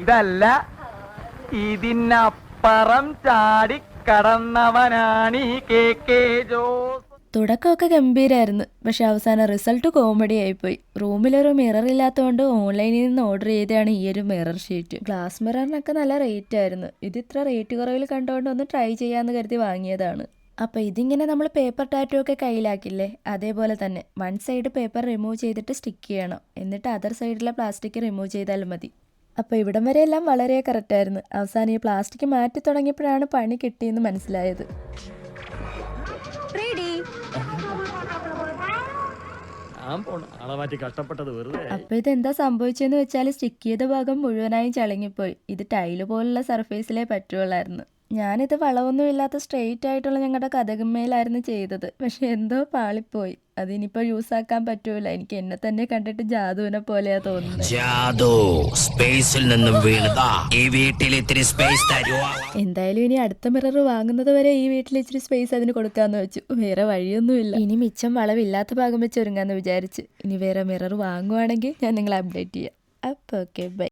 ഇതല്ല, ഇതിനപ്പുറം ചാടി കടന്നവനാണ് ഈ കെ ജോസ്. തുടക്കമൊക്കെ ഗംഭീരമായിരുന്നു, പക്ഷെ അവസാനം റിസൾട്ട് കോമഡി ആയിപ്പോയി. റൂമിലൊരു മിറർ ഇല്ലാത്തതുകൊണ്ട് ഓൺലൈനിൽ നിന്ന് ഓർഡർ ചെയ്തതാണ് ഈ ഒരു മിറർ ഷീറ്റ്. ഗ്ലാസ് മിററിനൊക്കെ നല്ല റേറ്റ് ആയിരുന്നു. ഇത് ഇത്ര റേറ്റ് കുറവിൽ കണ്ടുകൊണ്ട് ഒന്ന് ട്രൈ ചെയ്യാമെന്ന് കരുതി വാങ്ങിയതാണ്. അപ്പോൾ ഇതിങ്ങനെ നമ്മൾ പേപ്പർ ടാറ്റു ഒക്കെ കയ്യിലാക്കില്ലേ, അതേപോലെ തന്നെ വൺ സൈഡ് പേപ്പർ റിമൂവ് ചെയ്തിട്ട് സ്റ്റിക്ക് ചെയ്യണം. എന്നിട്ട് അതർ സൈഡിലെ പ്ലാസ്റ്റിക് റിമൂവ് ചെയ്താലും മതി. അപ്പോൾ ഇവിടം വരെ എല്ലാം വളരെ കറക്റ്റായിരുന്നു. അവസാനം ഈ പ്ലാസ്റ്റിക് മാറ്റി തുടങ്ങിയപ്പോഴാണ് പണി കിട്ടിയെന്ന് മനസ്സിലായത്. അപ്പൊ ഇതെന്താ സംഭവിച്ചെന്ന് വെച്ചാൽ സ്റ്റിക്ക് ചെയ്ത ഭാഗം മുഴുവനായും ചളങ്ങിപ്പോയി. ഇത് ടൈല് പോലുള്ള സർഫേസിലേ പറ്റുള്ളായിരുന്നു. ഞാനിത് വളവൊന്നും ഇല്ലാത്ത സ്ട്രെയിറ്റ് ആയിട്ടുള്ള ഞങ്ങളുടെ കതകുമ്മേലായിരുന്നു ചെയ്തത്. പക്ഷെ എന്തോ പാളിപ്പോയി. അതിനിപ്പോ യൂസ് ആക്കാൻ പറ്റൂല. എനിക്ക് എന്നെ തന്നെ കണ്ടിട്ട് ജാദുവിനെ പോലെയാ തോന്നുന്നത്. എന്തായാലും ഇനി അടുത്ത മിറർ വാങ്ങുന്നത് വരെ ഈ വീട്ടിൽ ഇച്ചിരി സ്പേസ് അതിന് കൊടുക്കാന്ന് വെച്ചു. വേറെ വഴിയൊന്നുമില്ല. ഇനി മിച്ചം വളവില്ലാത്ത ഭാഗം വെച്ച് ഒരുങ്ങാന്ന് വിചാരിച്ചു. ഇനി വേറെ മിറർ വാങ്ങുവാണെങ്കിൽ ഞാൻ നിങ്ങളെ അപ്ഡേറ്റ് ചെയ്യാം. അപ്പോൾ ഓക്കെ, ബൈ.